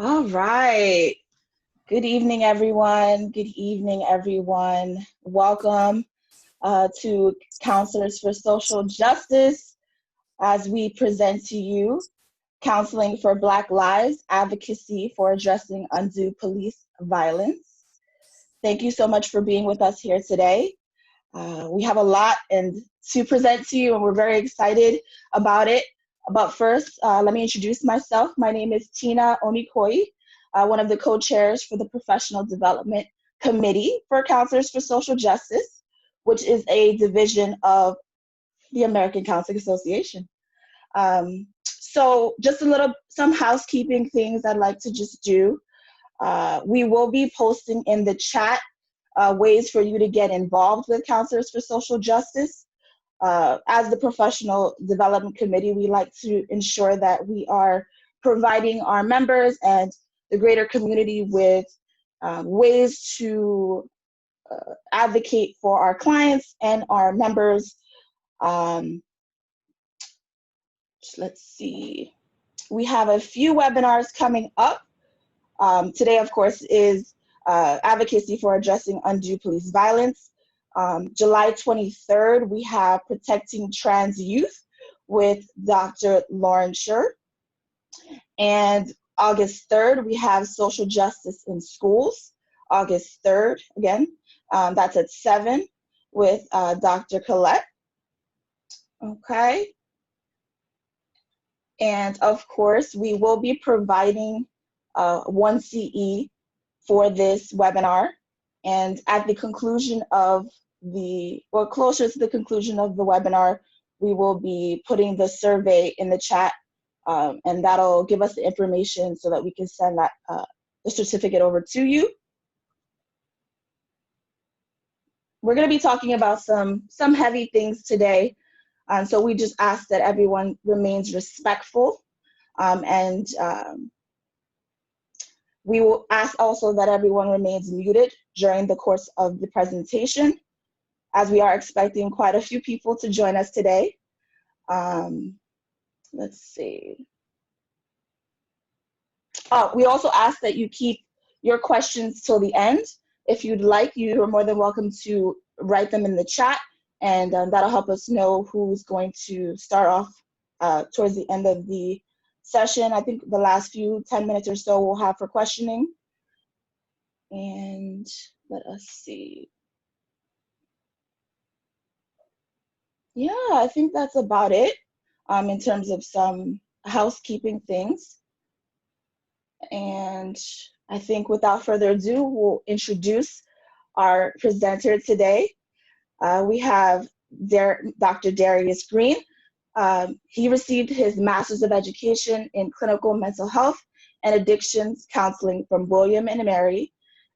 All right. Good evening, everyone. Good evening, everyone. Welcome to Counselors for Social Justice as we present to you Counseling for Black Lives, Advocacy for Addressing Undue Police Violence. Thank you so much for being with us here today. We have a lot to present to you, and we're very excited about it. But first, let me introduce myself. My name is Tina Onikoi, one of the co-chairs for the Professional Development Committee for Counselors for Social Justice, which is a division of the American Counseling Association. So just some housekeeping things I'd like to just do. We will be posting in the chat ways for you to get involved with Counselors for Social Justice. As the Professional Development Committee, we like to ensure that we are providing our members and the greater community with ways to advocate for our clients and our members. Let's see. We have a few webinars coming up. Today, of course, is Advocacy for Addressing Undue Police Violence. July 23rd, we have Protecting Trans Youth with Dr. Lauren Scher. And August 3rd, we have Social Justice in Schools. August 3rd, again, that's at 7 with Dr. Collette. Okay. And of course, we will be providing 1 CE for this webinar. And at the conclusion of closer to the conclusion of the webinar, we will be putting the survey in the chat, and that'll give us the information so that we can send that the certificate over to you. We're going to be talking about some heavy things today, and so we just ask that everyone remains respectful, and we will ask also that everyone remains muted during the course of the presentation, as we are expecting quite a few people to join us today. Let's see. We also ask that you keep your questions till the end. If you'd like, you are more than welcome to write them in the chat, and that'll help us know who's going to start off towards the end of the session. I think the last 10 minutes or so we'll have for questioning. And let us see. Yeah, I think that's about it in terms of some housekeeping things. And I think without further ado, we'll introduce our presenter today. We have Dr. Darius Green. He received his Master's of Education in Clinical Mental Health and Addictions Counseling from William & Mary,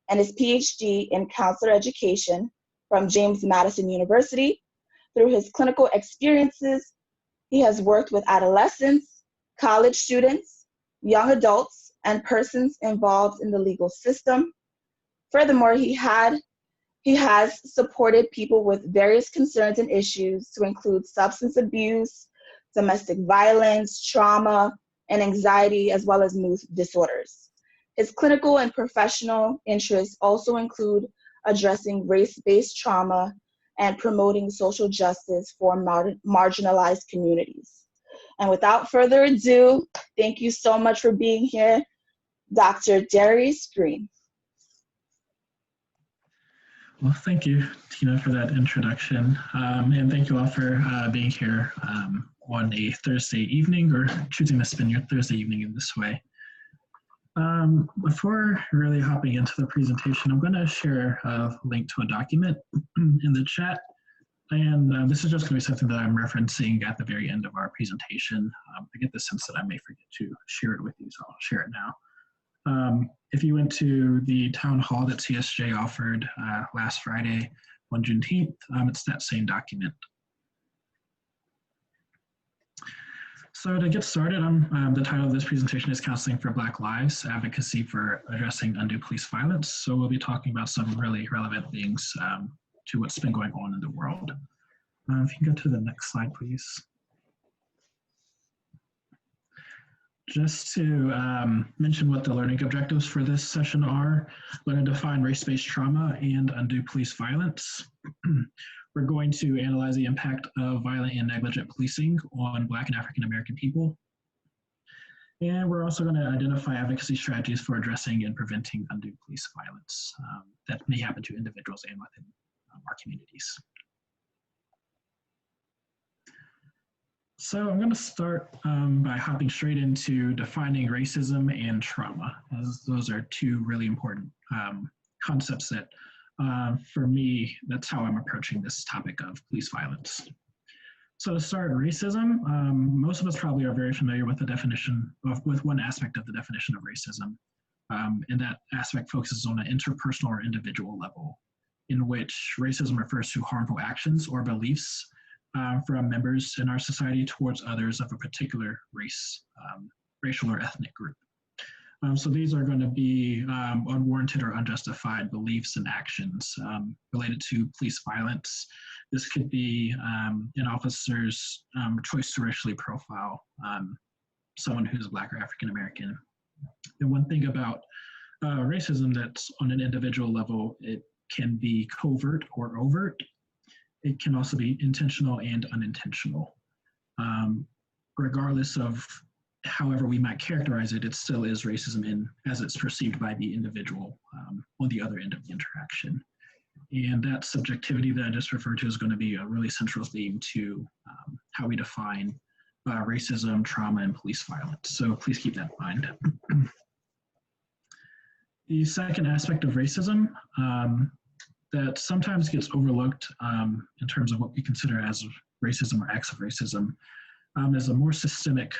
and his PhD in Counselor Education from James Madison University. Through his clinical experiences, he has worked with adolescents, college students, young adults, and persons involved in the legal system. Furthermore, he has supported people with various concerns and issues to include substance abuse, domestic violence, trauma, and anxiety, as well as mood disorders. His clinical and professional interests also include addressing race-based trauma and promoting social justice for marginalized communities. And without further ado, thank you so much for being here, Dr. Darius Green. Well, thank you, Tina, for that introduction. And thank you all for being here on a Thursday evening, or choosing to spend your Thursday evening in this way. Before really hopping into the presentation, I'm going to share a link to a document in the chat. And this is just going to be something that I'm referencing at the very end of our presentation. I get the sense that I may forget to share it with you, so I'll share it now. If you went to the town hall that CSJ offered last Friday on Juneteenth, it's that same document. So to get started, the title of this presentation is Counseling for Black Lives, Advocacy for Addressing Undue Police Violence. So we'll be talking about some really relevant things to what's been going on in the world. If you can go to the next slide, please. Just to mention what the learning objectives for this session are, we're going to define race-based trauma and undue police violence. We're going to analyze the impact of violent and negligent policing on Black and African American people. And we're also going to identify advocacy strategies for addressing and preventing undue police violence that may happen to individuals and within our communities. So I'm going to start by hopping straight into defining racism and trauma, as those are two really important concepts that, for me, that's how I'm approaching this topic of police violence. So to start, racism, most of us probably are very familiar with the definition with one aspect of the definition of racism, and that aspect focuses on an interpersonal or individual level, in which racism refers to harmful actions or beliefs from members in our society towards others of a particular race, racial or ethnic group. So these are going to be unwarranted or unjustified beliefs and actions related to police violence. This could be an officer's choice to racially profile someone who's Black or African American. And one thing about racism that's on an individual level, it can be covert or overt. It can also be intentional and unintentional. Regardless of however we might characterize it, it still is racism as it's perceived by the individual on the other end of the interaction. And that subjectivity that I just referred to is going to be a really central theme to how we define racism, trauma, and police violence. So please keep that in mind. The second aspect of racism that sometimes gets overlooked in terms of what we consider as racism or acts of racism is a more systemic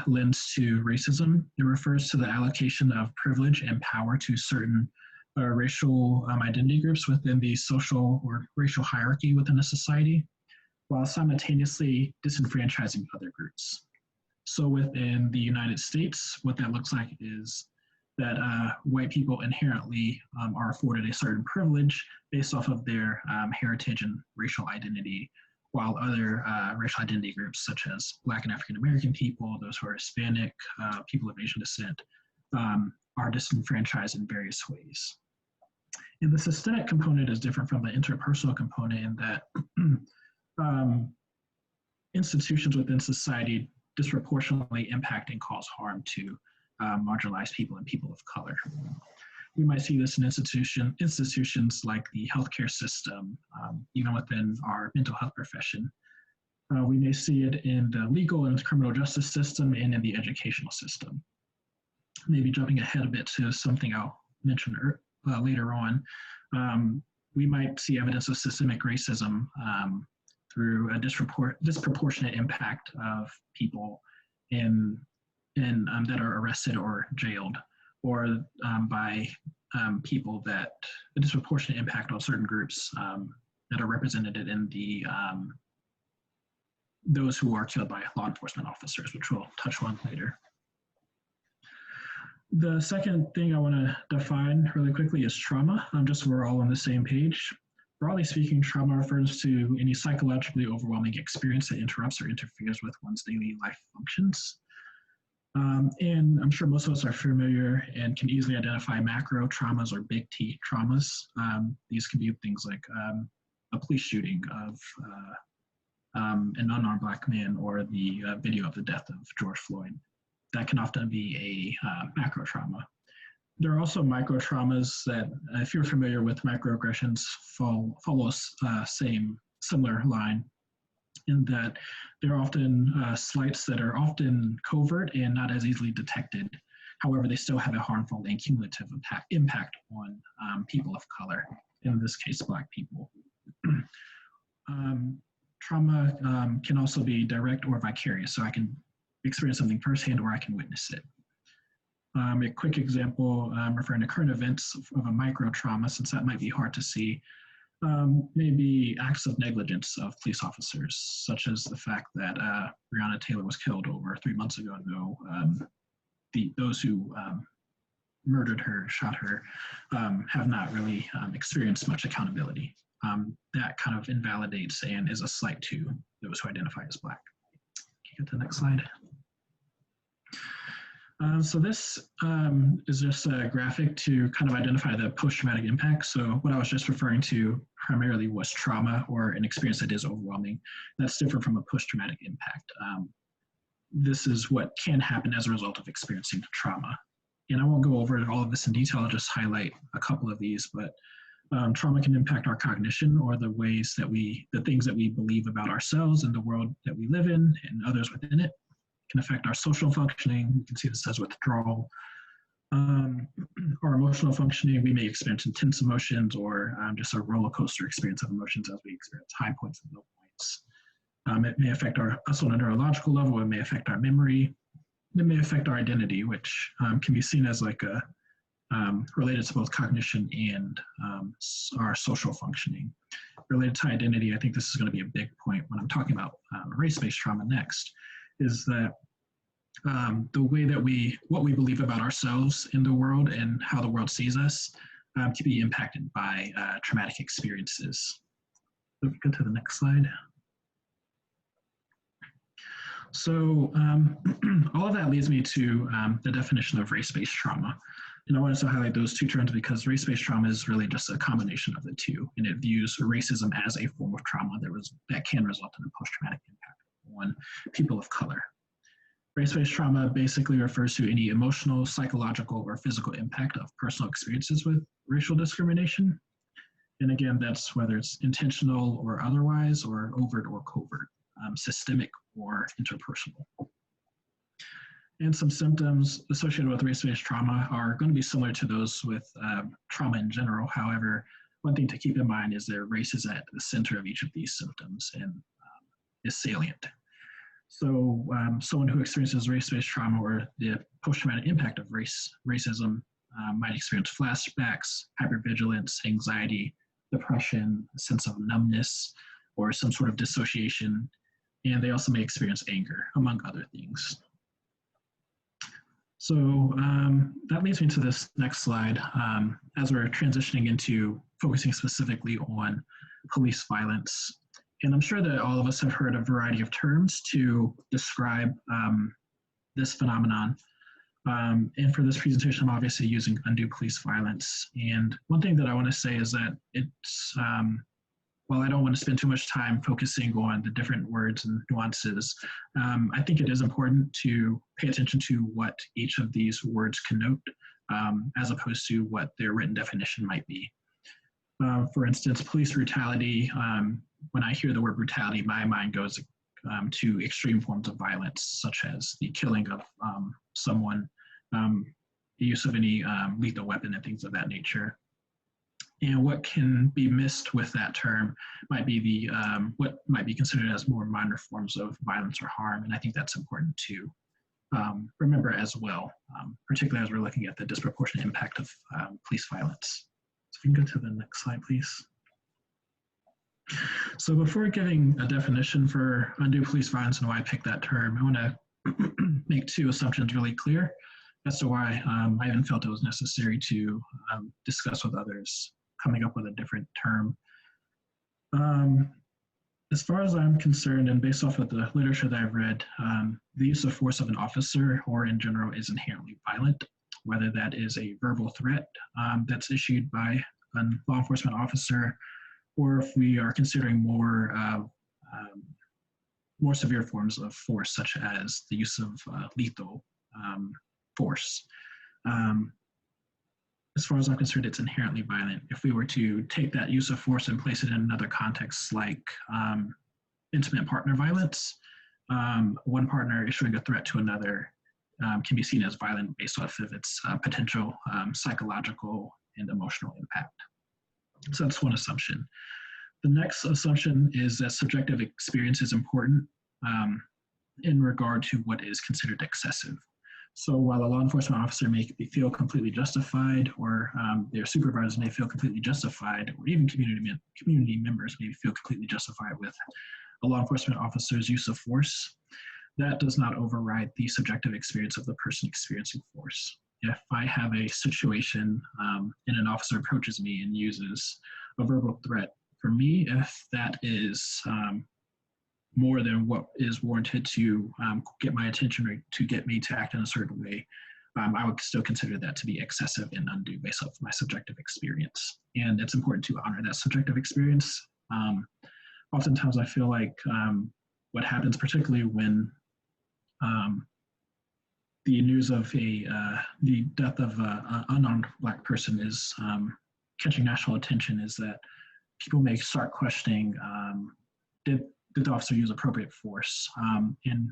lens to racism. It refers to the allocation of privilege and power to certain racial identity groups within the social or racial hierarchy within a society, while simultaneously disenfranchising other groups. So within the United States, what that looks like is that white people inherently are afforded a certain privilege based off of their heritage and racial identity, while other racial identity groups such as Black and African American people, those who are Hispanic, people of Asian descent, are disenfranchised in various ways. And the systemic component is different from the interpersonal component in that institutions within society disproportionately impact and cause harm to marginalized people and people of color. We might see this in institutions like the healthcare system, even within our mental health profession. We may see it in the legal and criminal justice system and in the educational system. Maybe jumping ahead a bit to something I'll mention later on, we might see evidence of systemic racism through a disproportionate impact of people that are arrested or jailed, or by people that a disproportionate impact on certain groups that are represented in the those who are killed by law enforcement officers, which we'll touch on later. The second thing I want to define really quickly is trauma, just so we're all on the same page. Broadly speaking, trauma refers to any psychologically overwhelming experience that interrupts or interferes with one's daily life functions. And I'm sure most of us are familiar and can easily identify macro traumas or big T traumas. These can be things like a police shooting of an unarmed Black man, or the video of the death of George Floyd. That can often be a macro trauma. There are also micro traumas that, if you're familiar with microaggressions, follow a similar line, in that they're often slights that are often covert and not as easily detected. However, they still have a harmful and cumulative impact on people of color, in this case, Black people. Trauma can also be direct or vicarious, so I can experience something firsthand or I can witness it. A quick example referring to current events of a micro trauma, since that might be hard to see, maybe acts of negligence of police officers, such as the fact that Breonna Taylor was killed over 3 months ago. Those who murdered her, shot her, have not really experienced much accountability. That kind of invalidates and is a slight to those who identify as Black. Can you get to the next slide? So this is just a graphic to kind of identify the post-traumatic impact. So what I was just referring to primarily was trauma or an experience that is overwhelming. That's different from a post-traumatic impact. This is what can happen as a result of experiencing trauma. And I won't go over all of this in detail, I'll just highlight a couple of these, but trauma can impact our cognition or the ways that the things that we believe about ourselves and the world that we live in and others within it. It can affect our social functioning. You can see this as withdrawal. Our emotional functioning, we may experience intense emotions or just a roller coaster experience of emotions as we experience high points and low points. It may affect us on a neurological level. It may affect our memory. It may affect our identity, which can be seen as like a related to both cognition and our social functioning. Related to identity, I think this is going to be a big point when I'm talking about race-based trauma next, is that the way that what we believe about ourselves in the world and how the world sees us can be impacted by traumatic experiences. So if we go to the next slide. So all of that leads me to the definition of race-based trauma. And I wanted to highlight those two terms because race-based trauma is really just a combination of the two, and it views racism as a form of trauma that can result in a post-traumatic impact on people of color. Race-based trauma basically refers to any emotional, psychological, or physical impact of personal experiences with racial discrimination. And again, that's whether it's intentional or otherwise, or overt or covert, systemic or interpersonal. And some symptoms associated with race-based trauma are going to be similar to those with trauma in general. However, one thing to keep in mind is that race is at the center of each of these symptoms and is salient. So someone who experiences race-based trauma or the post-traumatic impact of racism might experience flashbacks, hypervigilance, anxiety, depression, a sense of numbness, or some sort of dissociation. And they also may experience anger, among other things. So that leads me to this next slide as we're transitioning into focusing specifically on police violence. And I'm sure that all of us have heard a variety of terms to describe this phenomenon. And for this presentation, I'm obviously using undue police violence. And one thing that I want to say is that it's, while I don't want to spend too much time focusing on the different words and nuances, I think it is important to pay attention to what each of these words connote, as opposed to what their written definition might be. For instance, police brutality, when I hear the word brutality, my mind goes to extreme forms of violence, such as the killing of someone, the use of any lethal weapon and things of that nature. And what can be missed with that term might be what might be considered as more minor forms of violence or harm. And I think that's important to remember as well, particularly as we're looking at the disproportionate impact of police violence. So if we can go to the next slide, please. So before giving a definition for undue police violence and why I picked that term, I want to make two assumptions really clear as to why I even felt it was necessary to discuss with others coming up with a different term. As far as I'm concerned, and based off of the literature that I've read, the use of force of an officer or in general is inherently violent, whether that is a verbal threat that's issued by a law enforcement officer, or if we are considering more severe forms of force, such as the use of lethal force. As far as I'm concerned, it's inherently violent. If we were to take that use of force and place it in another context, like intimate partner violence, one partner issuing a threat to another can be seen as violent based off of its potential psychological and emotional impact. So that's one assumption. The next assumption is that subjective experience is important in regard to what is considered excessive. So while a law enforcement officer may feel completely justified, or their supervisors may feel completely justified, or even community members may feel completely justified with a law enforcement officer's use of force, that does not override the subjective experience of the person experiencing force. If I have a situation and an officer approaches me and uses a verbal threat, for me, if that is more than what is warranted to get my attention or to get me to act in a certain way, I would still consider that to be excessive and undue based off my subjective experience. And it's important to honor that subjective experience. Oftentimes I feel like what happens, particularly when the news of the death of an unarmed Black person is catching national attention, is that people may start questioning, did the officer use appropriate force? And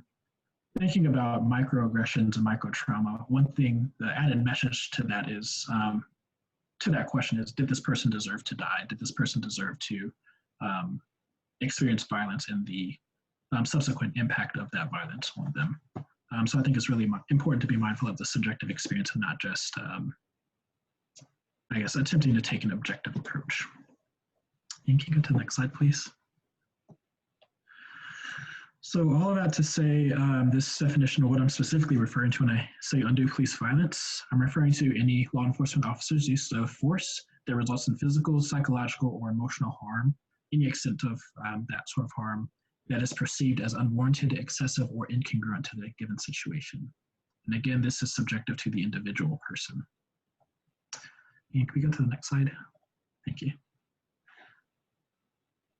thinking about microaggressions and microtrauma, one thing, the added message to that is, to that question is, did this person deserve to die? Did this person deserve to experience violence and the subsequent impact of that violence on them? So I think it's really important to be mindful of the subjective experience and not just, I guess, attempting to take an objective approach. And can you go to the next slide, please? So all of that to say, this definition of what I'm specifically referring to when I say undue police violence, I'm referring to any law enforcement officer's use of force that results in physical, psychological, or emotional harm, any extent of that sort of harm that is perceived as unwarranted, excessive, or incongruent to the given situation. And again, this is subjective to the individual person. And can we go to the next slide? Thank you.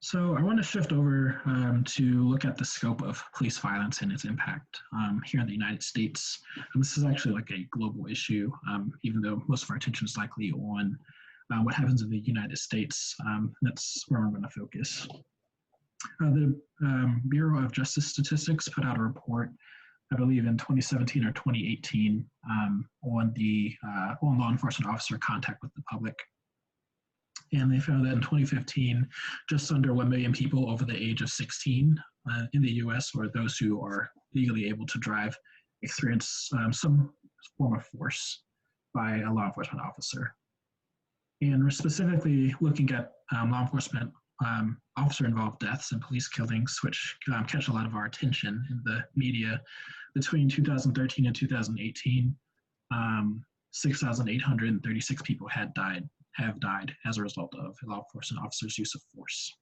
So I want to shift over to look at the scope of police violence and its impact here in the United States. And this is actually like a global issue, even though most of our attention is likely on what happens in the United States. That's where I'm going to focus. The Bureau of Justice Statistics put out a report, I believe in 2017 or 2018, on law enforcement officer contact with the public. And they found that in 2015, just under 1 million people over the age of 16 in the US, or those who are legally able to drive, experience some form of force by a law enforcement officer. And we're specifically looking at law enforcement officer-involved deaths and police killings, which catch a lot of our attention in the media. Between 2013 and 2018, 6,836 people have died as a result of a law enforcement officer's use of force.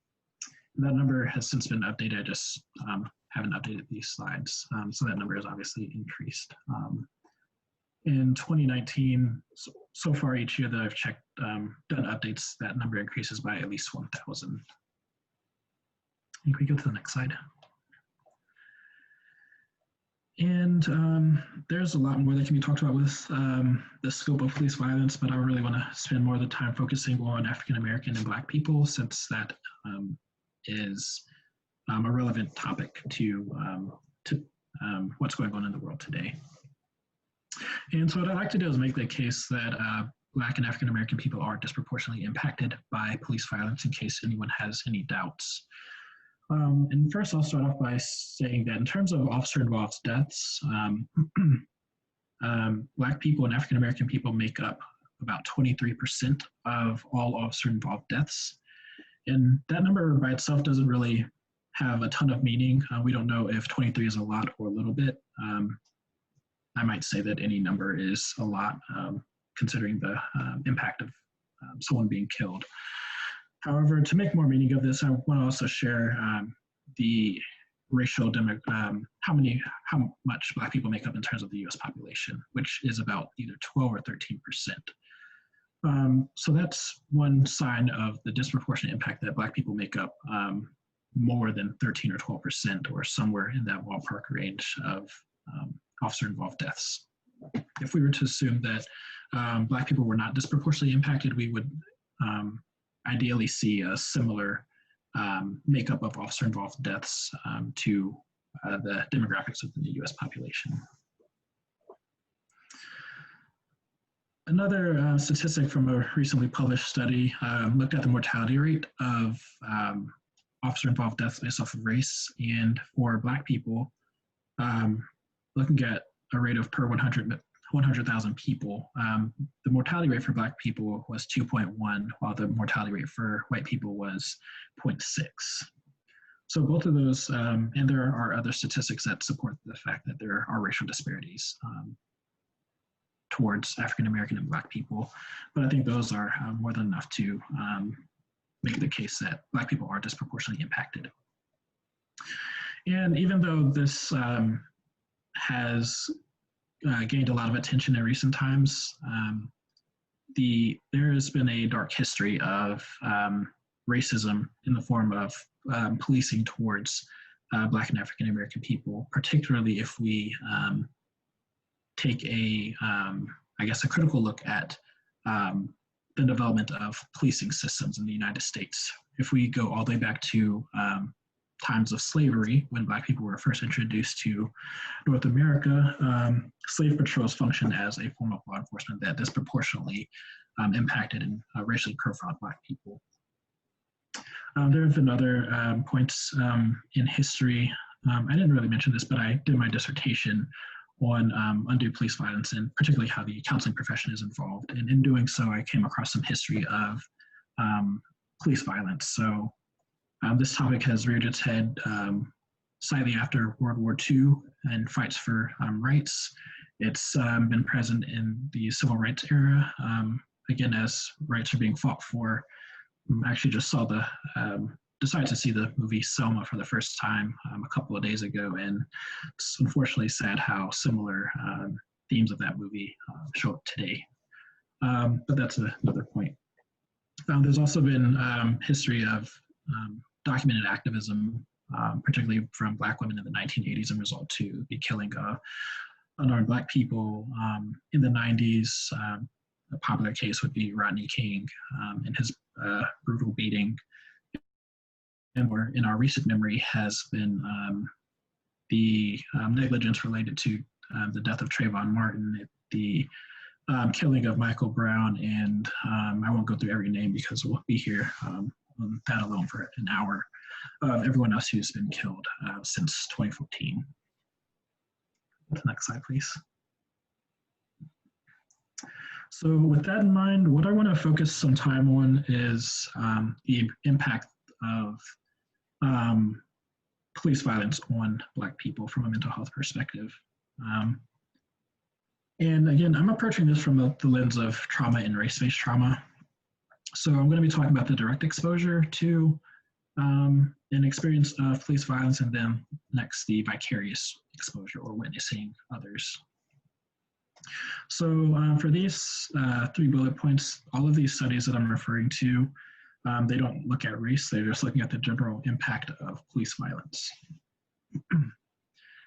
And that number has since been updated. I just haven't updated these slides. So that number has obviously increased. In 2019, so far each year that I've checked, done updates, that number increases by at least 1,000. Can we go to the next slide? And there's a lot more that can be talked about with the scope of police violence, but I really want to spend more of the time focusing on African American and Black people, since that is a relevant topic to what's going on in the world today. And so what I'd like to do is make the case that Black and African American people are disproportionately impacted by police violence, in case anyone has any doubts. And first, I'll start off by saying that in terms of officer-involved deaths, Black people and African American people make up about 23% of all officer-involved deaths. And that number by itself doesn't really have a ton of meaning. We don't know if 23 is a lot or a little bit. I might say that any number is a lot, considering the impact of someone being killed. However, to make more meaning of this, I want to also share the racial how much Black people make up in terms of the U.S. population, which is about either 12 or 13%. So that's one sign of the disproportionate impact that Black people make up more than 13 or 12%, or somewhere in that ballpark range of officer-involved deaths. If we were to assume that Black people were not disproportionately impacted, we would ideally see a similar makeup of officer-involved deaths to the demographics of the U.S. population. Another statistic from a recently published study looked at the mortality rate of officer-involved deaths based off of race. And for Black people, looking at a rate of per 100,000 people, the mortality rate for Black people was 2.1, while the mortality rate for white people was 0.6. So both of those, and there are other statistics that support the fact that there are racial disparities towards African American and Black people, but I think those are more than enough to make the case that Black people are disproportionately impacted. And even though this has gained a lot of attention in recent times. There has been a dark history of racism in the form of policing towards Black and African American people, particularly if we take a critical look at the development of policing systems in the United States. If we go all the way back to times of slavery, when Black people were first introduced to North America, slave patrols functioned as a form of law enforcement that disproportionately impacted and racially profiled Black people. There have been other points in history. I didn't really mention this, but I did my dissertation on undue police violence and particularly how the counseling profession is involved. And in doing so, I came across some history of police violence. So this topic has reared its head slightly after World War II and fights for rights. It's been present in the civil rights era, again, as rights are being fought for. I actually just saw decided to see the movie Selma for the first time a couple of days ago, and it's unfortunately sad how similar themes of that movie show up today. But that's another point. There's also been history of documented activism, particularly from Black women in the 1980s, in result to the killing of unarmed Black people. In the 90s, a popular case would be Rodney King and his brutal beating. And in our recent memory has been the negligence related to the death of Trayvon Martin, the killing of Michael Brown, and I won't go through every name because we'll be here on that alone for an hour. Everyone else who's been killed since 2014. The next slide, please. So with that in mind, what I want to focus some time on is the impact of police violence on Black people from a mental health perspective. And again, I'm approaching this from the lens of trauma and race-based trauma. So I'm going to be talking about the direct exposure to an experience of police violence, and then next the vicarious exposure or witnessing others. So for these 3 bullet points, all of these studies that I'm referring to, they don't look at race, they're just looking at the general impact of police violence.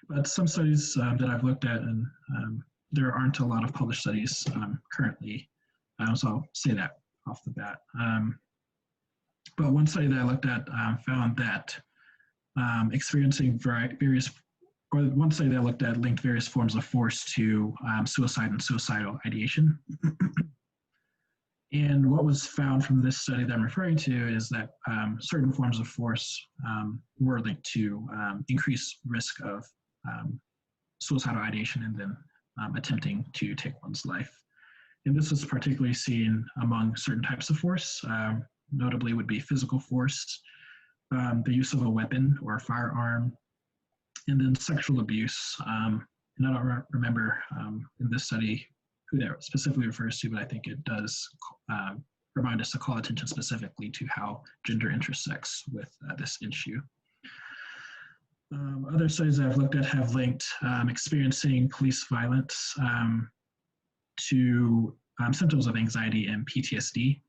But some studies that I've looked at, and there aren't a lot of published studies currently, so I'll say that off the bat. But one study that I looked at found that experiencing one study that I looked at linked various forms of force to suicide and suicidal ideation. And what was found from this study that I'm referring to is that certain forms of force were linked to increased risk of suicidal ideation and then attempting to take one's life. And this is particularly seen among certain types of force, notably would be physical force, the use of a weapon or a firearm, and then sexual abuse. And I don't remember in this study who that specifically refers to, but I think it does remind us to call attention specifically to how gender intersects with this issue. Other studies that I've looked at have linked experiencing police violence to symptoms of anxiety and PTSD.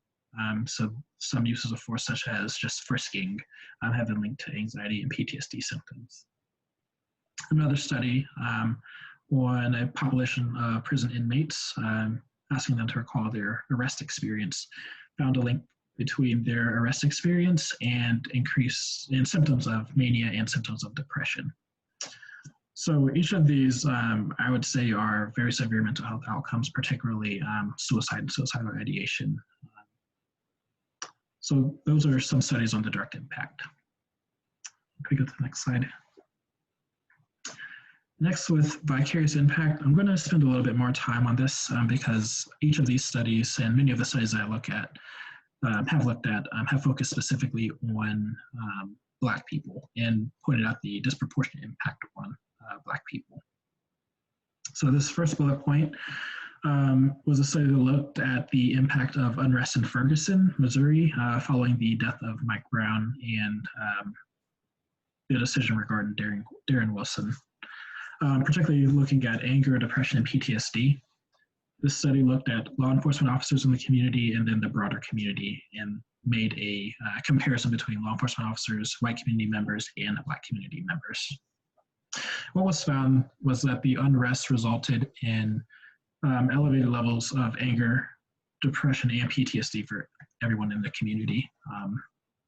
So some uses of force, such as just frisking, have been linked to anxiety and PTSD symptoms. Another study on a population of prison inmates, asking them to recall their arrest experience, found a link between their arrest experience and increase in symptoms of mania and symptoms of depression. So each of these, I would say, are very severe mental health outcomes, particularly suicide and suicidal ideation. So those are some studies on the direct impact. Can we go to the next slide? Next, with vicarious impact, I'm going to spend a little bit more time on this because each of these studies and many of the studies that I look at have focused specifically on Black people and pointed out the disproportionate impact on Black people. So this first bullet point was a study that looked at the impact of unrest in Ferguson, Missouri, following the death of Mike Brown and the decision regarding Darren Wilson. particularly looking at anger, depression, and PTSD. This study looked at law enforcement officers in the community and then the broader community and made a comparison between law enforcement officers, white community members, and Black community members. What was found was that the unrest resulted in elevated levels of anger, depression, and PTSD for everyone in the community,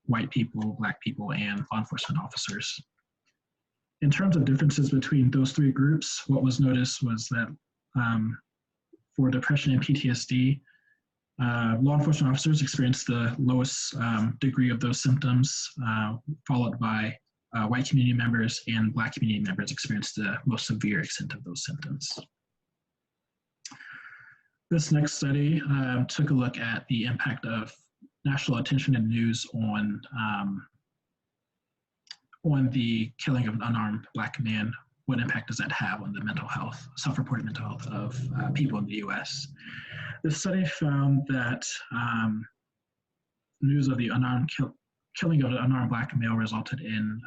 white people, Black people, and law enforcement officers. In terms of differences between those three groups, what was noticed was that for depression and PTSD, law enforcement officers experienced the lowest degree of those symptoms, followed by white community members, and Black community members experienced the most severe extent of those symptoms. This next study took a look at the impact of national attention and news on the killing of an unarmed Black man. What impact does that have on the mental health, self-reported mental health of people in the US? This study found that news of the killing of an unarmed Black male resulted in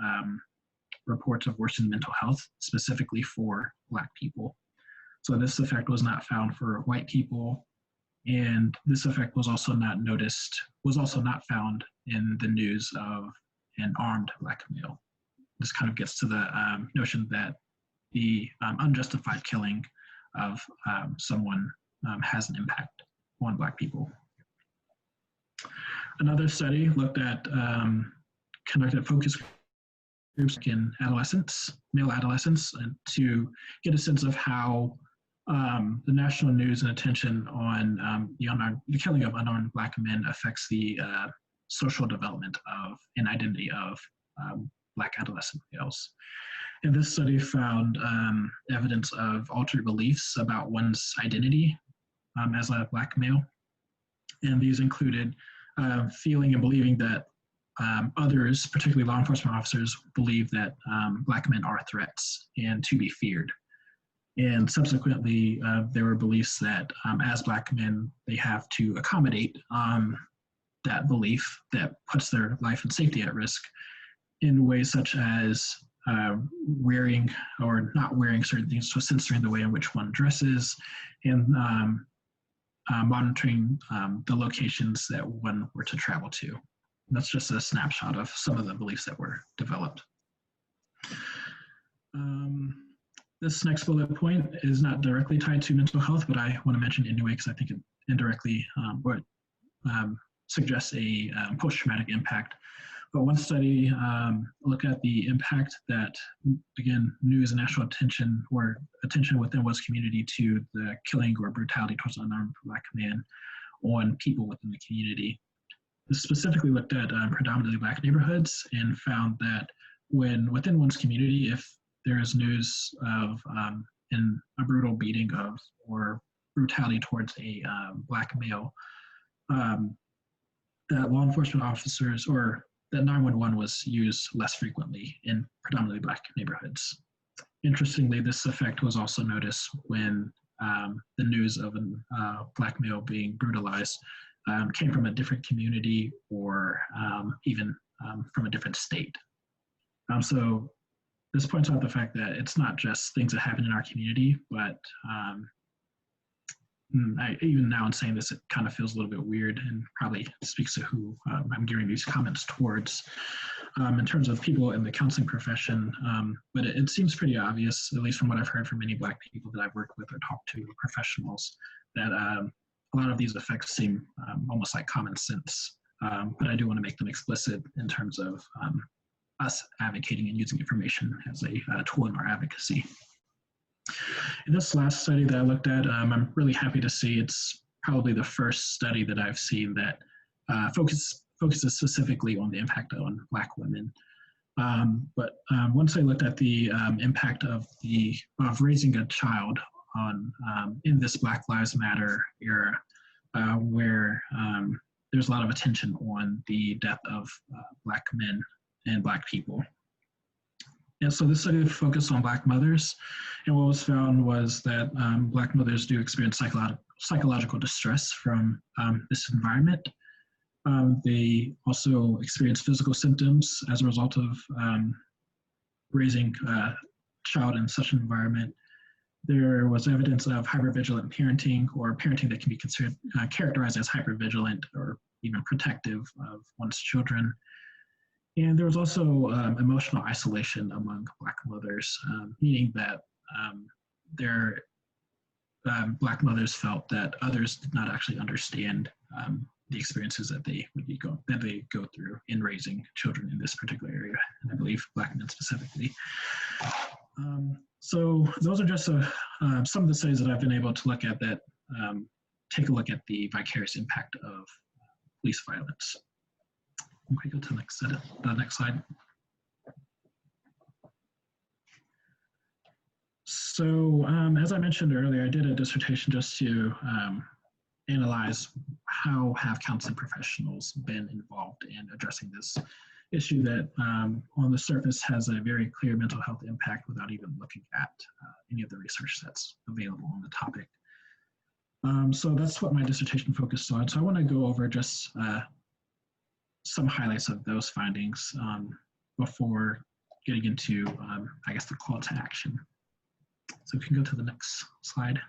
reports of worsened mental health, specifically for Black people. So this effect was not found for white people, and this effect was also not found in the news of an armed Black male. This kind of gets to the notion that the unjustified killing of someone has an impact on Black people. Another study looked at conducted focus groups in adolescents, male adolescents, and to get a sense of how the national news and attention on the killing of unarmed Black men affects the social development of and identity of Black adolescent males. And this study found evidence of altered beliefs about one's identity as a Black male. And these included feeling and believing that others, particularly law enforcement officers, believe that Black men are threats and to be feared. And subsequently, there were beliefs that as Black men, they have to accommodate that belief that puts their life and safety at risk in ways such as wearing or not wearing certain things, so censoring the way in which one dresses, and monitoring the locations that one were to travel to. And that's just a snapshot of some of the beliefs that were developed. This next bullet point is not directly tied to mental health, but I want to mention it anyway because I think it indirectly suggests a post-traumatic impact. But one study looked at the impact that, again, news and national attention or attention within one's community to the killing or brutality towards an unarmed Black man on people within the community. This specifically looked at predominantly Black neighborhoods and found that when within one's community, if there is news of a brutal beating of or brutality towards a Black male, that law enforcement officers or that 911 was used less frequently in predominantly Black neighborhoods. Interestingly, this effect was also noticed when the news of a Black male being brutalized came from a different community or even from a different state. So this points out the fact that it's not just things that happen in our community, but even now in saying this, it kind of feels a little bit weird and probably speaks to who I'm gearing these comments towards in terms of people in the counseling profession. But it seems pretty obvious, at least from what I've heard from many Black people that I've worked with or talked to, professionals, that a lot of these effects seem almost like common sense. But I do want to make them explicit in terms of us advocating and using information as a tool in our advocacy. In this last study that I looked at, I'm really happy to see it's probably the first study that I've seen that focuses specifically on the impact on Black women. But once I looked at the impact of raising a child on in this Black Lives Matter era, where there's a lot of attention on the death of Black men and Black people. And so this study focused on Black mothers, and what was found was that Black mothers do experience psychological distress from this environment. They also experience physical symptoms as a result of raising child in such an environment. There was evidence of hypervigilant parenting, or parenting that can be considered characterized as hypervigilant or even protective of one's children. And there was also emotional isolation among Black mothers, meaning that their Black mothers felt that others did not actually understand the experiences that they go through in raising children in this particular area, and I believe Black men specifically. So those are just some of the studies that I've been able to look at that take a look at the vicarious impact of police violence. Can we go to the next slide? So as I mentioned earlier, I did a dissertation just to analyze how have counseling professionals been involved in addressing this issue that on the surface has a very clear mental health impact without even looking at any of the research that's available on the topic. So that's what my dissertation focused on. So I want to go over just some highlights of those findings before getting into, I guess, the call to action. So we can go to the next slide.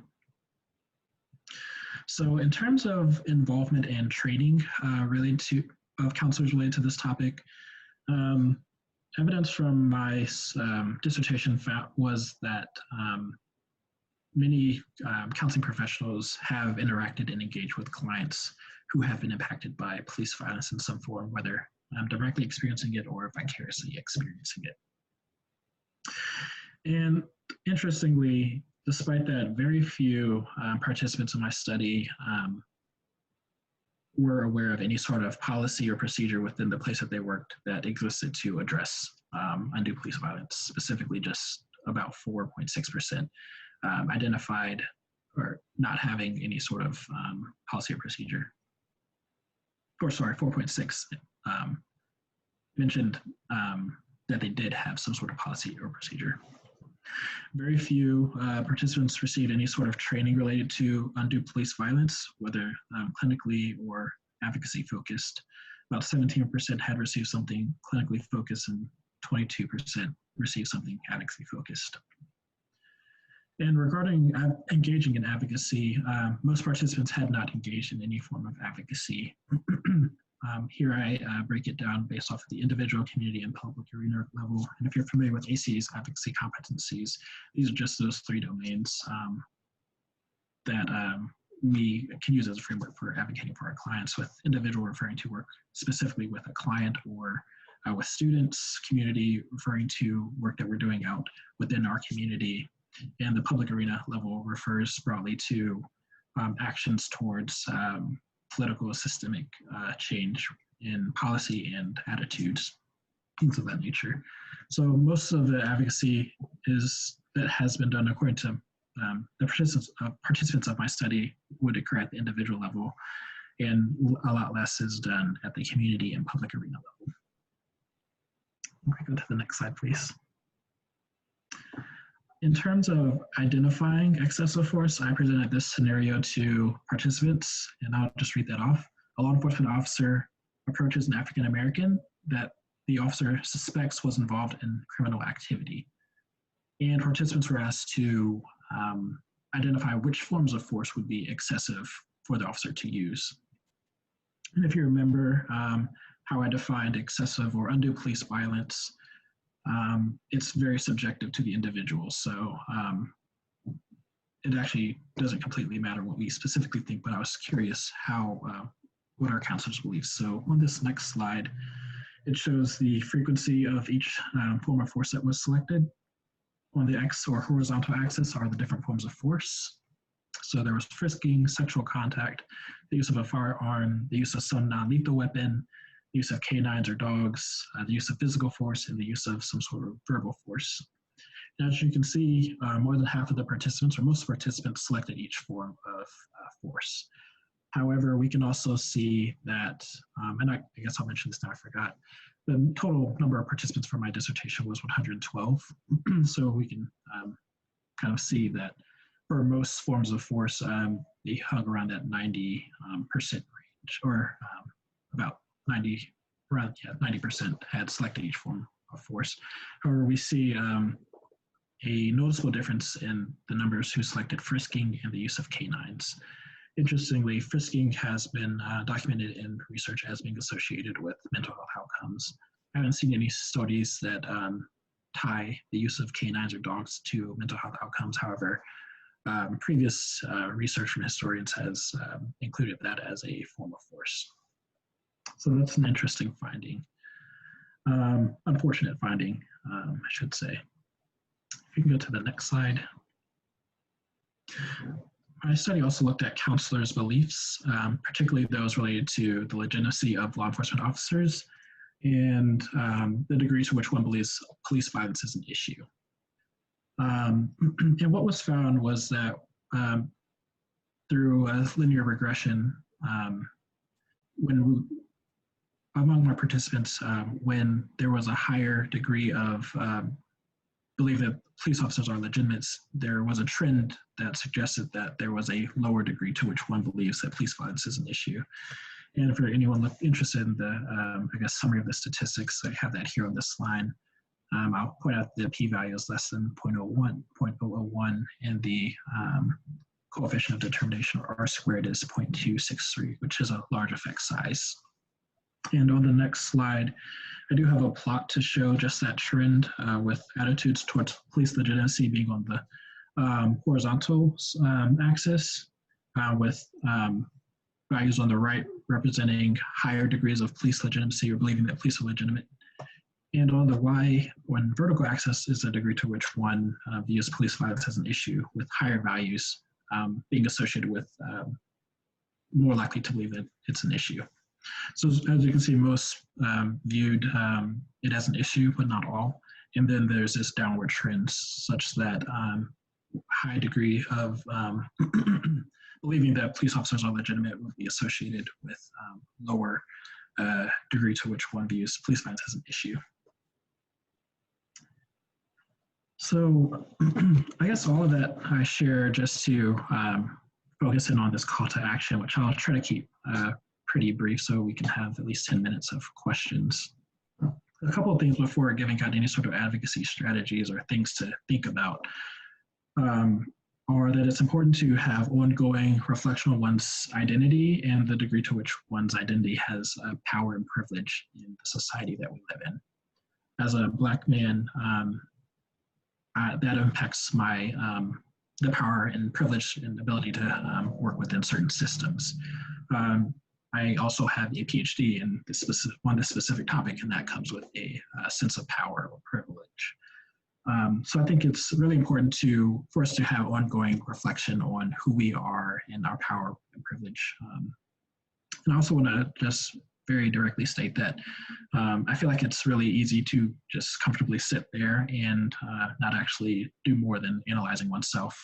So in terms of involvement and training of counselors related to this topic, evidence from my dissertation was that many counseling professionals have interacted and engaged with clients who have been impacted by police violence in some form, whether directly experiencing it or vicariously experiencing it. And interestingly, despite that, very few participants in my study were aware of any sort of policy or procedure within the place that they worked that existed to address undue police violence. Specifically, just about 4.6% identified or not having any sort of policy or procedure. Or sorry, 4.6 mentioned that they did have some sort of policy or procedure. Very few participants received any sort of training related to undue police violence, whether clinically or advocacy focused. About 17% had received something clinically focused and 22% received something advocacy focused. And regarding engaging in advocacy, most participants had not engaged in any form of advocacy. Here I break it down based off of the individual, community, and public arena level. And if you're familiar with AC's Advocacy Competencies, these are just those three domains that we can use as a framework for advocating for our clients, with individual referring to work specifically with a client or with students, community referring to work that we're doing out within our community, and the public arena level refers broadly to actions towards political systemic change in policy and attitudes, things of that nature. So most of the advocacy that has been done according to the participants of my study would occur at the individual level, and a lot less is done at the community and public arena level. Okay, go to the next slide, please. In terms of identifying excessive force, I presented this scenario to participants, and I'll just read that off. A law enforcement officer approaches an African American that the officer suspects was involved in criminal activity. And participants were asked to identify which forms of force would be excessive for the officer to use. And if you remember how I defined excessive or undue police violence, it's very subjective to the individual. So it actually doesn't completely matter what we specifically think, but I was curious what our counselors believe. So on this next slide, it shows the frequency of each form of force that was selected. On the X or horizontal axis are the different forms of force. So there was frisking, sexual contact, the use of a firearm, the use of some non-lethal weapon, the use of canines or dogs, the use of physical force, and the use of some sort of verbal force. And as you can see, more than half of the participants, or most participants, selected each form of force. However, we can also see that, and I guess I'll mention this now, I forgot, the total number of participants for my dissertation was 112. So we can kind of see that for most forms of force, they hung around that 90% range, or about 90% had selected each form of force. However, we see a noticeable difference in the numbers who selected frisking and the use of canines. Interestingly, frisking has been documented in research as being associated with mental health outcomes. I haven't seen any studies that tie the use of canines or dogs to mental health outcomes. However, previous research from historians has included that as a form of force. So that's an interesting finding. Unfortunate finding, I should say. If you can go to the next slide. My study also looked at counselors' beliefs, particularly those related to the legitimacy of law enforcement officers and the degree to which one believes police violence is an issue. And what was found was that through a linear regression, among my participants, when there was a higher degree of belief that police officers are legitimate, there was a trend that suggested that there was a lower degree to which one believes that police violence is an issue. And for anyone interested in the, I guess, summary of the statistics, I have that here on this slide. I'll point out the p-value is less than 0.001, and the coefficient of determination, or R-squared, is 0.263, which is a large effect size. And on the next slide, I do have a plot to show just that trend with attitudes towards police legitimacy being on the horizontal axis, with values on the right representing higher degrees of police legitimacy or believing that police are legitimate. And on the Y, when vertical axis, is the degree to which one views police violence as an issue, with higher values being associated with more likely to believe that it's an issue. So as you can see, most viewed it as an issue, but not all. And then there's this downward trend such that high degree of believing that police officers are legitimate would be associated with lower degree to which one views police violence as an issue. So I guess all of that I share just to focus in on this call to action, which I'll try to keep pretty brief so we can have at least 10 minutes of questions. A couple of things before giving out any sort of advocacy strategies or things to think about are that it's important to have ongoing reflection on one's identity and the degree to which one's identity has power and privilege in the society that we live in. As a Black man, that impacts my the power and privilege and ability to work within certain systems. I also have a PhD in on this specific topic, and that comes with a sense of power or privilege. So I think it's really important for us to have ongoing reflection on who we are and our power and privilege. And I also want to just very directly state that I feel like it's really easy to just comfortably sit there and not actually do more than analyzing oneself.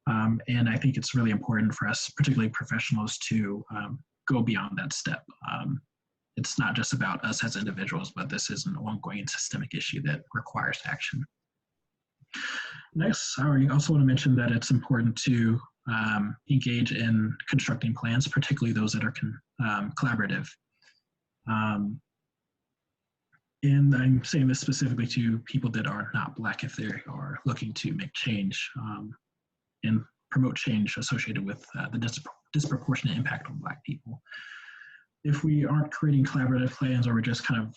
And I think it's really important for us, particularly professionals, to go beyond that step. It's not just about us as individuals, but this is an ongoing systemic issue that requires action. Next, I also want to mention that it's important to engage in constructing plans, particularly those that are collaborative. And I'm saying this specifically to people that are not Black, if they are looking to make change and promote change associated with the disproportionate impact on Black people. If we aren't creating collaborative plans, or we're just kind of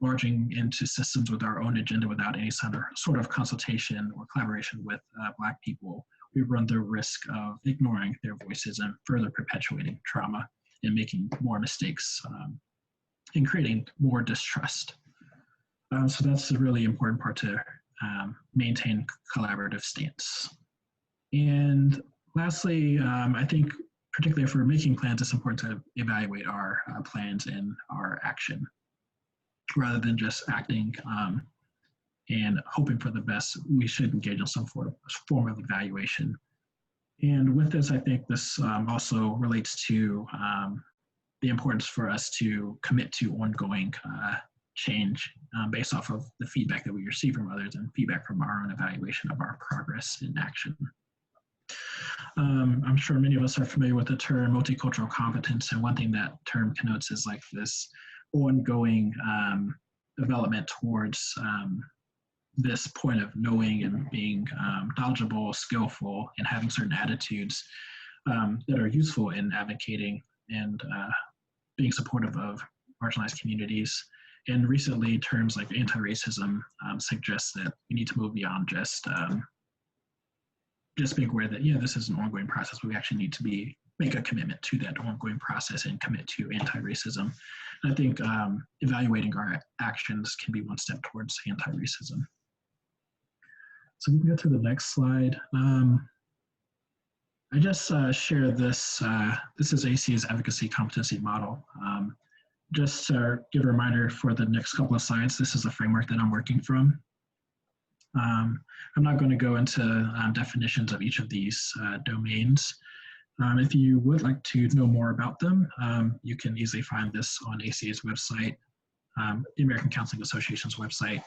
barging into systems with our own agenda without any sort of consultation or collaboration with Black people, we run the risk of ignoring their voices and further perpetuating trauma and making more mistakes and creating more distrust. So that's a really important part to maintain collaborative stance. And lastly, I think particularly if we're making plans, it's important to evaluate our plans and our action rather than just acting and hoping for the best. We should engage in some form of evaluation. And with this, I think this also relates to the importance for us to commit to ongoing change based off of the feedback that we receive from others and feedback from our own evaluation of our progress in action. I'm sure many of us are familiar with the term multicultural competence, and one thing that term connotes is like this ongoing development towards this point of knowing and being knowledgeable, skillful, and having certain attitudes that are useful in advocating and being supportive of marginalized communities. And recently, terms like anti-racism suggest that we need to move beyond just being aware that, yeah, this is an ongoing process, but we actually need to make a commitment to that ongoing process and commit to anti-racism. And I think evaluating our actions can be one step towards anti-racism. So we can go to the next slide. I just share this. This is ACA's Advocacy Competency Model. Just to give a reminder for the next couple of slides, this is a framework that I'm working from. I'm not going to go into definitions of each of these domains. If you would like to know more about them, you can easily find this on ACA's website, the American Counseling Association's website,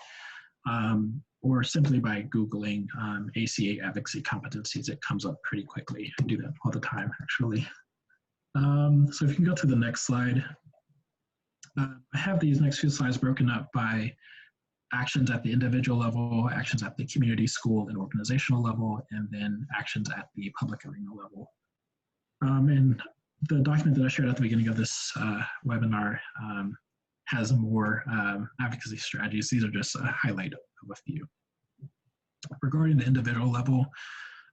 or simply by Googling ACA Advocacy Competencies. It comes up pretty quickly. I do that all the time, actually. So if you can go to the next slide. I have these next few slides broken up by actions at the individual level, actions at the community, school, and organizational level, and then actions at the public arena level. And the document that I shared at the beginning of this webinar has more advocacy strategies. These are just a highlight of a few. Regarding the individual level,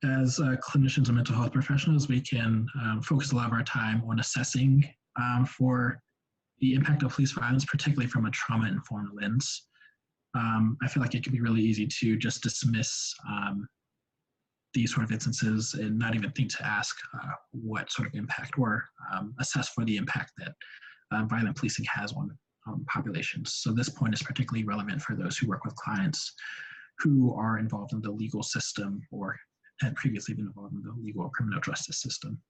as clinicians and mental health professionals, we can focus a lot of our time on assessing for the impact of police violence, particularly from a trauma-informed lens. I feel like it can be really easy to just dismiss these sort of instances and not even think to ask what sort of impact or assess for the impact that violent policing has on populations. So this point is particularly relevant for those who work with clients who are involved in the legal system or had previously been involved in the legal or criminal justice system.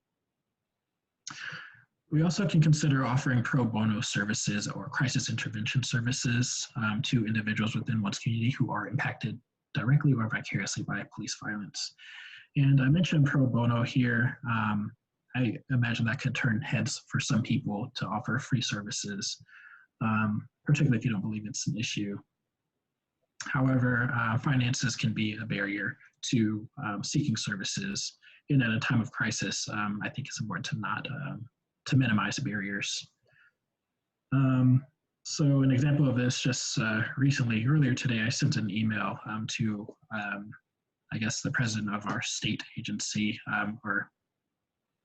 We also can consider offering pro bono services or crisis intervention services to individuals within one's community who are impacted directly or vicariously by police violence. And I mentioned pro bono here. I imagine that could turn heads for some people to offer free services, particularly if you don't believe it's an issue. However, finances can be a barrier to seeking services. And at a time of crisis, I think it's important to not to minimize barriers. So an example of this, just recently, earlier today, I sent an email to, I guess, the president of our state agency or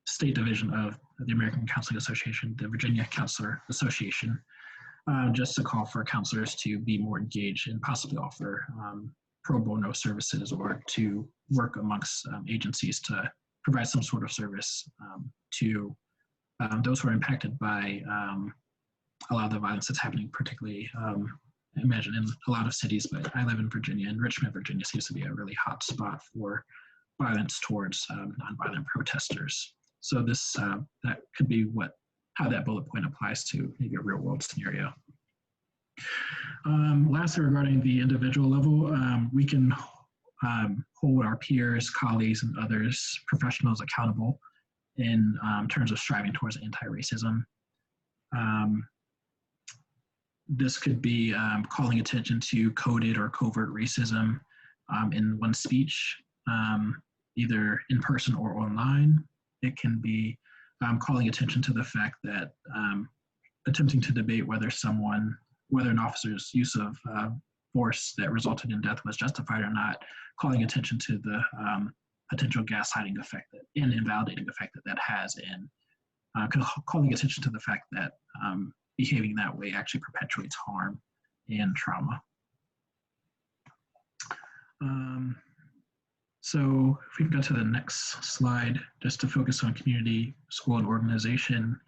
state division of the American Counseling Association, the Virginia Counselor Association, just to call for counselors to be more engaged and possibly offer pro bono services or to work amongst agencies to provide some sort of service to those who are impacted by a lot of the violence that's happening, particularly, I imagine in a lot of cities, but I live in Virginia, and Richmond, Virginia seems to be a really hot spot for violence towards nonviolent protesters. So this, that could be how that bullet point applies to maybe a real world scenario. Lastly, regarding the individual level, we can hold our peers, colleagues, and others, professionals accountable in terms of striving towards anti-racism. This could be calling attention to coded or covert racism in one's speech, either in person or online. It can be calling attention to the fact that attempting to debate whether an officer's use of force that resulted in death was justified or not, calling attention to the potential gaslighting effect and invalidating effect that has, and calling attention to the fact that behaving that way actually perpetuates harm and trauma. So if we can go to the next slide, just to focus on community, school, and organization.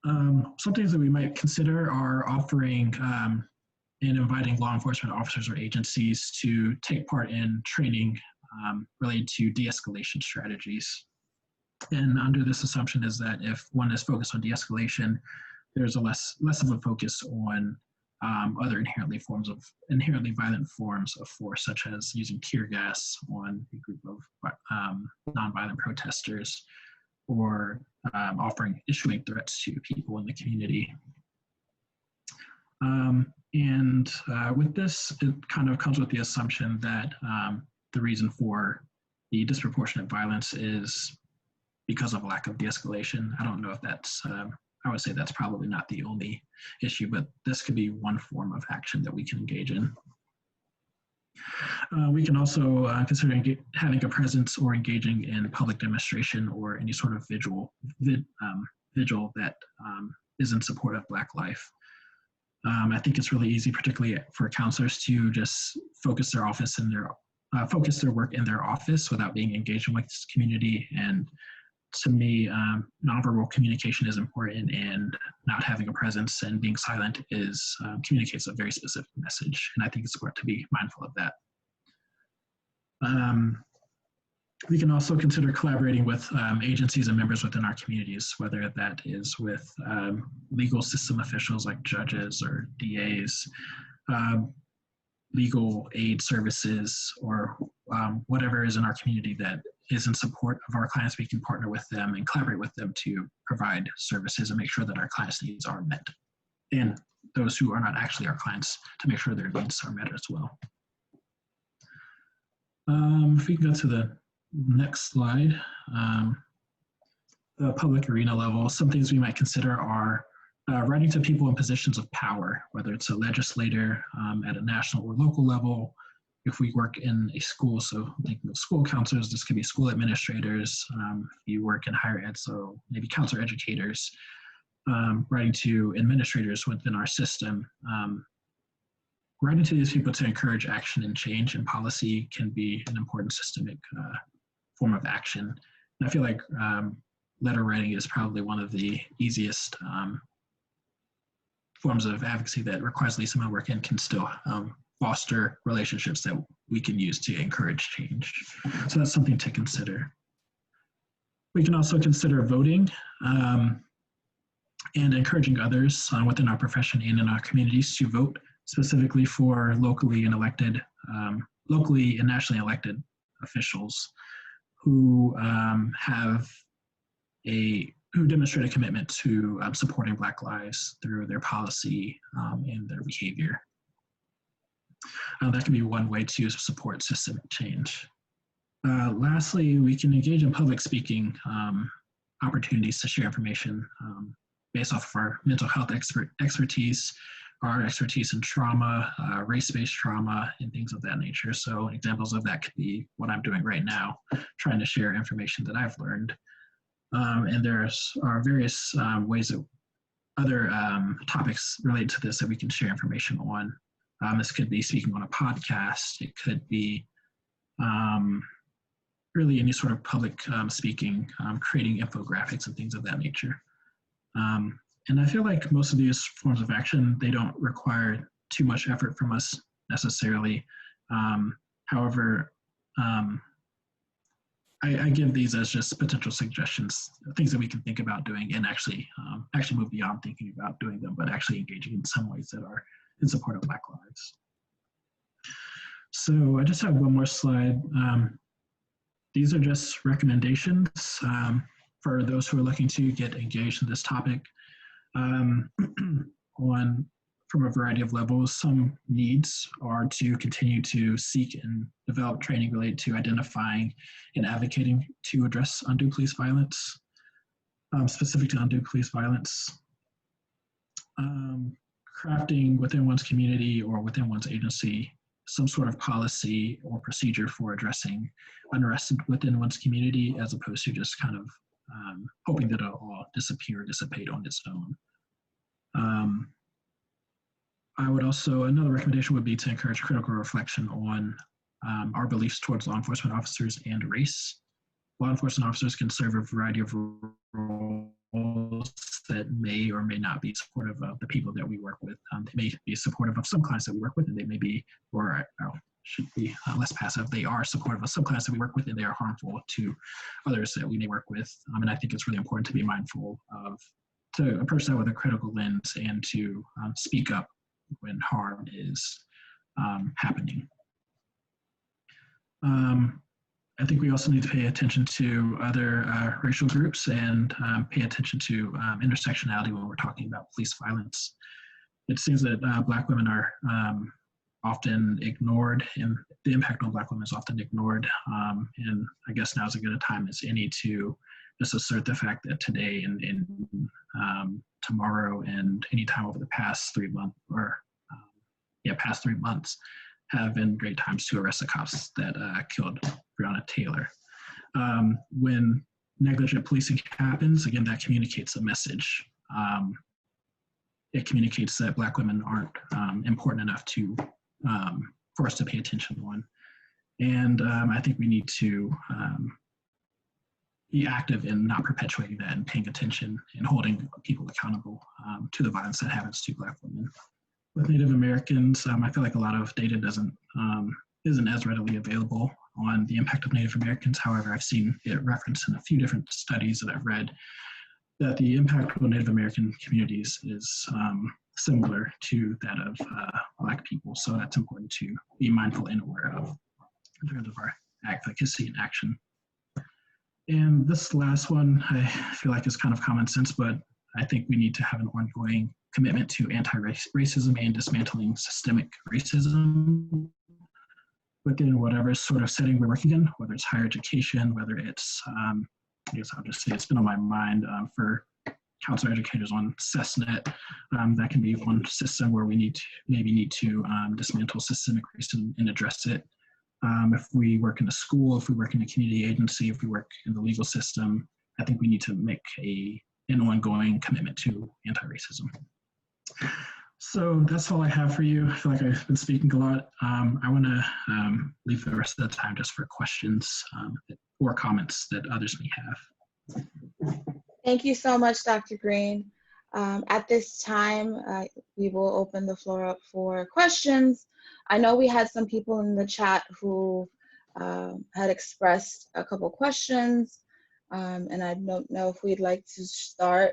Some things that we might consider are offering and inviting law enforcement officers or agencies to take part in training related to de-escalation strategies. And under this assumption is that if one is focused on de-escalation, there's a less of a focus on other inherently violent forms of force, such as using tear gas on a group of nonviolent protesters, or issuing threats to people in the community. And with this, it kind of comes with the assumption that the reason for the disproportionate violence is because of lack of de-escalation. I don't know if that's, I would say that's probably not the only issue, but this could be one form of action that we can engage in. We can also consider having a presence or engaging in public demonstration or any sort of vigil that is in support of Black life. I think it's really easy, particularly for counselors, to just focus their office in their focus their work in their office without being engaged with this community. And to me, nonverbal communication is important, and not having a presence and being silent is communicates a very specific message. And I think it's important to be mindful of that. We can also consider collaborating with agencies and members within our communities, whether that is with legal system officials like judges or DAs, legal aid services, or whatever is in our community that is in support of our clients. We can partner with them and collaborate with them to provide services and make sure that our clients' needs are met. And those who are not actually our clients, to make sure their needs are met as well. If we can go to the next slide, the public arena level, some things we might consider are writing to people in positions of power, whether it's a legislator at a national or local level. If we work in a school, so thinking of school counselors, this could be school administrators. If you work in higher ed, so maybe counselor educators, writing to administrators within our system. Writing to these people to encourage action and change in policy can be an important systemic form of action. And I feel like letter writing is probably one of the easiest forms of advocacy that requires least amount of work and can still foster relationships that we can use to encourage change. So that's something to consider. We can also consider voting and encouraging others within our profession and in our communities to vote, specifically for locally and nationally elected officials who who demonstrate a commitment to supporting Black lives through their policy and their behavior. That can be one way to support systemic change. Lastly, we can engage in public speaking opportunities to share information based off of our mental health expertise, our expertise in trauma, race-based trauma, and things of that nature. So examples of that could be what I'm doing right now, trying to share information that I've learned. And there are various ways that other topics related to this that we can share information on. This could be speaking on a podcast. It could be really any sort of public speaking, creating infographics and things of that nature. And I feel like most of these forms of action, they don't require too much effort from us necessarily. However, I give these as just potential suggestions, things that we can think about doing and actually move beyond thinking about doing them, but actually engaging in some ways that are in support of Black lives. So I just have one more slide. These are just recommendations for those who are looking to get engaged in this topic from a variety of levels. Some needs are to continue to seek and develop training related to identifying and advocating to address undue police violence, specific to undue police violence. Crafting within one's community or within one's agency some sort of policy or procedure for addressing unrest within one's community, as opposed to just kind of hoping that it'll all disappear or dissipate on its own. I would also, another recommendation would be to encourage critical reflection on our beliefs towards law enforcement officers and race. Law enforcement officers can serve a variety of roles that may or may not be supportive of the people that we work with. They may be supportive of some clients that we work with, and they may be, or should be less passive. They are supportive of some clients that we work with, and they are harmful to others that we may work with. And I think it's really important to be mindful of, to approach that with a critical lens and to speak up when harm is happening. I think we also need to pay attention to other racial groups and pay attention to intersectionality when we're talking about police violence. it seems that Black women are often ignored, and the impact on Black women is often ignored. And I guess now is as good a time as any to just assert the fact that today and tomorrow and any time over the past 3 months, or past 3 months, have been great times to arrest the cops that killed Breonna Taylor. When negligent policing happens, again, that communicates a message. It communicates that Black women aren't important enough to for us to pay attention on. And I think we need to be active in not perpetuating that and paying attention and holding people accountable to the violence that happens to Black women. With Native Americans, I feel like a lot of data isn't as readily available on the impact of Native Americans. However, I've seen it referenced in a few different studies that I've read that the impact on Native American communities is similar to that of Black people. So that's important to be mindful and aware of in terms of our advocacy and action. And this last one, I feel like is kind of common sense, but I think we need to have an ongoing commitment to anti-racism and dismantling systemic racism within whatever sort of setting we're working in, whether it's higher education, whether it's, I guess I'll just say it's been on my mind for counselor educators on CSNet. That can be one system where we need to dismantle systemic racism and address it. If we work in a school, if we work in a community agency, if we work in the legal system, I think we need to make an ongoing commitment to anti-racism. So that's all I have for you. I feel like I've been speaking a lot. I want to leave the rest of the time just for questions or comments that others may have. Thank you so much, Dr. Green. At this time, we will open the floor up for questions. I know we had some people in the chat who had expressed a couple questions, and I don't know if we'd like to start.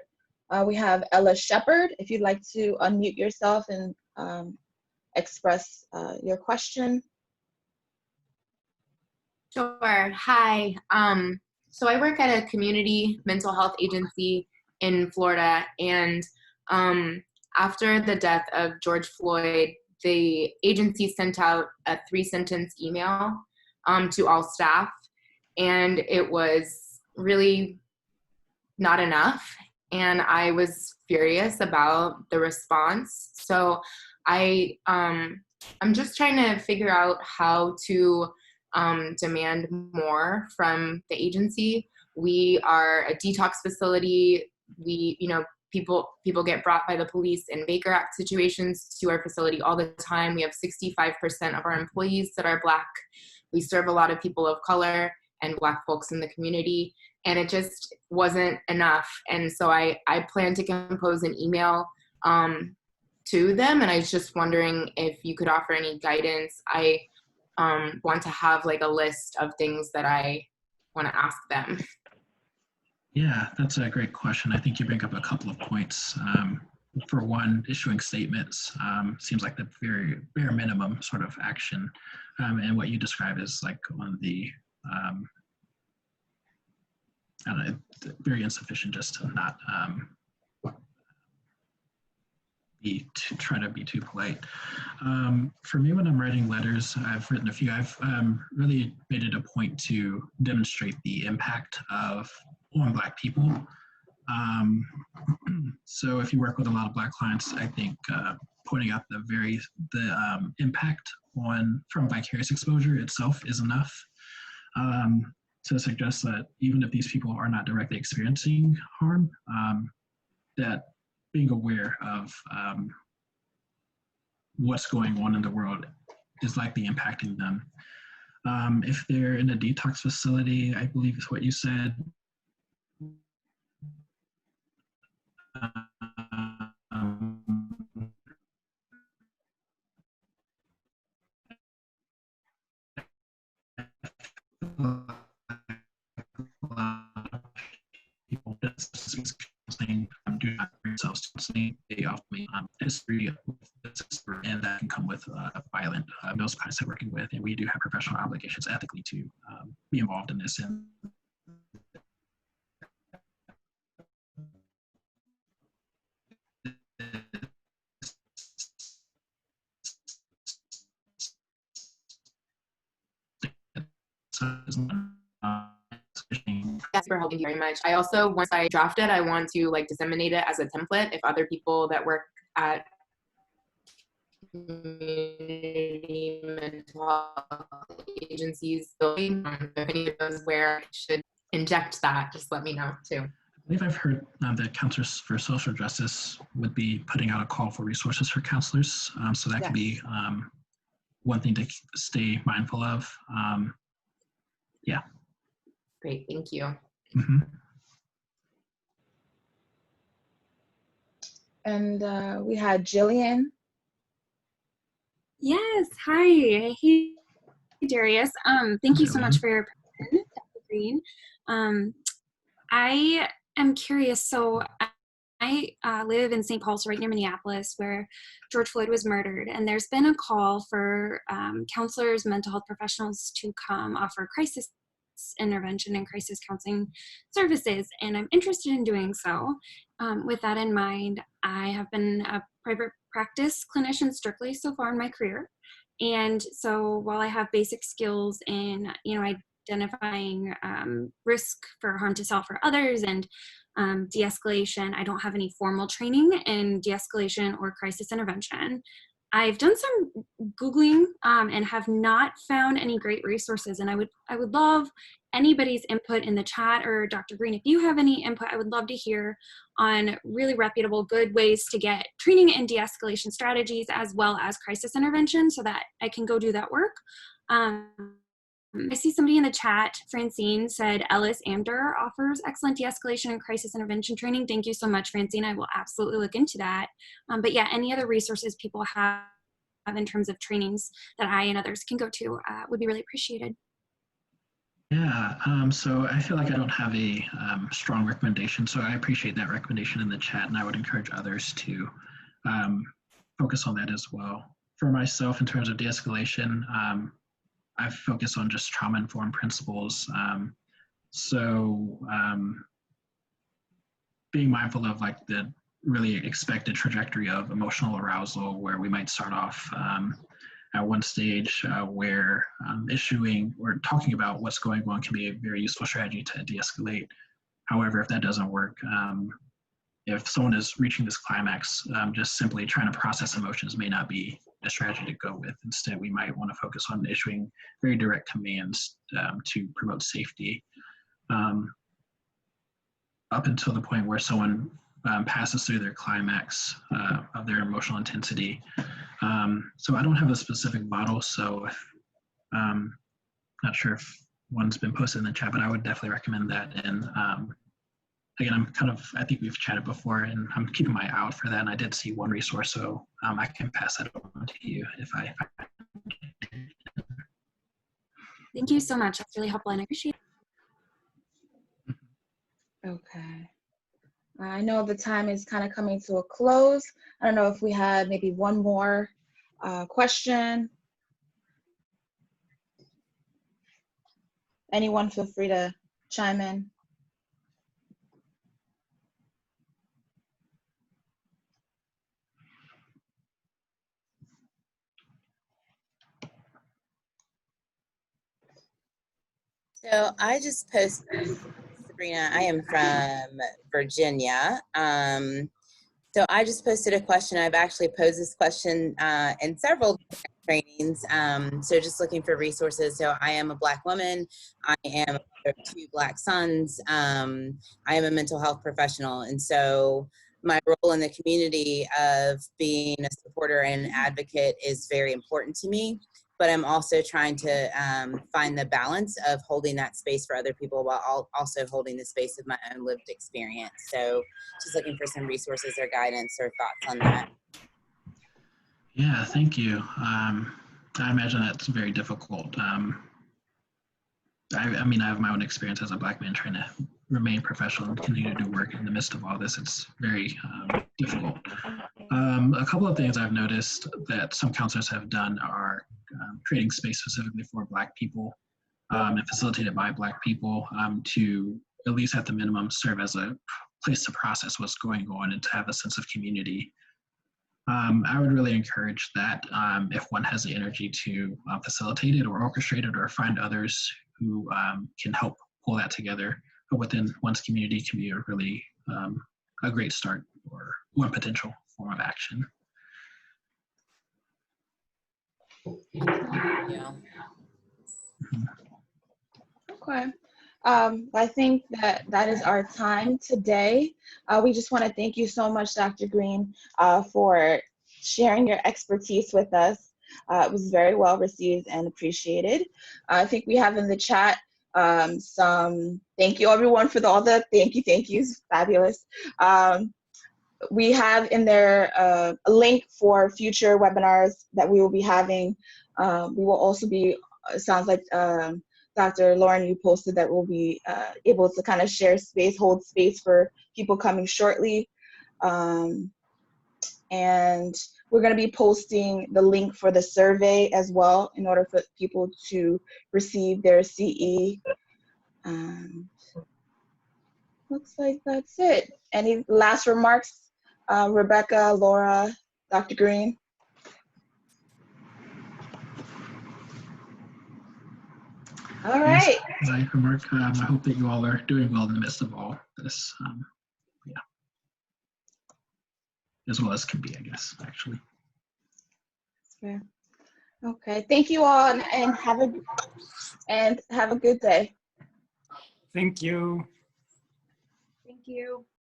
We have Ellis Shepherd, if you'd like to unmute yourself and express your question. Sure. Hi. So I work at a community mental health agency in Florida, and after the death of George Floyd, the agency sent out a 3-sentence email to all staff, and it was really not enough. And I was furious about the response. So I'm just trying to figure out how to demand more from the agency. We are a detox facility. We, people get brought by the police in Baker Act situations to our facility all the time. We have 65% of our employees that are Black. We serve a lot of people of color and Black folks in the community, and it just wasn't enough. And so I plan to compose an email to them, and I was just wondering if you could offer any guidance. I want to have like a list of things that I want to ask them. Yeah, that's a great question. I think you bring up a couple of points. For one, issuing statements seems like the very bare minimum sort of action. And what you describe is like on the, I don't know, very insufficient just to not try to be too polite. For me, when I'm writing letters, I've written a few. I've really made it a point to demonstrate the impact on Black people. So if you work with a lot of Black clients, I think pointing out the impact from vicarious exposure itself is enough to suggest that even if these people are not directly experiencing harm, that being aware of what's going on in the world is likely impacting them. If they're in a detox facility, I believe is what you said, people saying do not bring themselves to counseling. They often history with this, and that can come with violent those kinds of working with, and we do have professional obligations ethically to be involved in this. And helpful. Thank you very much. I also, once I draft it, I want to like disseminate it as a template if other people that work at community mental health agencies, if any of those where I should inject that, just let me know too. I believe I've heard that Counselors for Social Justice would be putting out a call for resources for counselors. So that could be one thing to stay mindful of. Yeah. Great, thank you. Mm-hmm. And we had Jillian. Yes, hi. Hey, Darius. Thank you so much for your presentation, Dr. Green. I am curious, so I live in St. Paul, so right near Minneapolis, where George Floyd was murdered, and there's been a call for counselors, mental health professionals to come offer crisis intervention and crisis counseling services, and I'm interested in doing so. With that in mind, I have been a private practice clinician strictly so far in my career, and so while I have basic skills in, identifying risk for harm to self or others and de-escalation, I don't have any formal training in de-escalation or crisis intervention. I've done some Googling and have not found any great resources, and I would love anybody's input in the chat, or Dr. Green, if you have any input, I would love to hear on really reputable, good ways to get training in de-escalation strategies as well as crisis intervention so that I can go do that work. I see somebody in the chat, Francine, said Ellis Amder offers excellent de-escalation and crisis intervention training. Thank you so much, Francine. I will absolutely look into that. But yeah, any other resources people have in terms of trainings that I and others can go to would be really appreciated. Yeah, so I feel like I don't have a strong recommendation, so I appreciate that recommendation in the chat, and I would encourage others to focus on that as well. For myself, in terms of de-escalation, I focus on just trauma-informed principles. Being mindful of like the really expected trajectory of emotional arousal, where we might start off at one stage where issuing or talking about what's going on can be a very useful strategy to de-escalate. However, if that doesn't work, if someone is reaching this climax, just simply trying to process emotions may not be a strategy to go with. Instead, we might want to focus on issuing very direct commands to promote safety up until the point where someone passes through their climax of their emotional intensity. So I don't have a specific model, so not sure if one's been posted in the chat, but I would definitely recommend that. And again, I think we've chatted before, and I'm keeping my eye out for that. And I did see one resource, so I can pass that on to you if I. Thank you so much. That's really helpful, and I appreciate it. Okay. I know the time is kind of coming to a close. I don't know if we had maybe one more question. Anyone feel free to chime in. So I just posted, Sabrina, I am from Virginia. So I just posted a question. I've actually posed this question in several trainings. So just looking for resources. So I am a Black woman. I am a mother of 2 Black sons. I am a mental health professional. And so my role in the community of being a supporter and an advocate is very important to me. But I'm also trying to find the balance of holding that space for other people while also holding the space of my own lived experience. So just looking for some resources or guidance or thoughts on that. Yeah, thank you. I imagine that's very difficult. I mean, I have my own experience as a Black man trying to remain professional and continue to do work in the midst of all this. It's very difficult. A couple of things I've noticed that some counselors have done are creating space specifically for Black people and facilitated by Black people to, at least at the minimum, serve as a place to process what's going on and to have a sense of community. I would really encourage that if one has the energy to facilitate it or orchestrate it or find others who can help pull that together. within one's community can be a really a great start or one potential form of action. Yeah. Okay. I think that is our time today. We just want to thank you so much, Dr. Green, for sharing your expertise with us. It was very well received and appreciated. I think we have in the chat some thank you everyone for all the thank yous, fabulous. We have in there a link for future webinars that we will be having. We will also be, it sounds like Dr. Lauren, you posted that we'll be able to kind of share space, hold space for people coming shortly. And we're going to be posting the link for the survey as well in order for people to receive their CE. Looks like that's it. Any last remarks? Rebecca, Laura, Dr. Green? All right. As I remark, I hope that you all are doing well in the midst of all this. Yeah, as well as can be, I guess, actually. Yeah. Okay. Thank you all, and have a good day. Thank you. Thank you.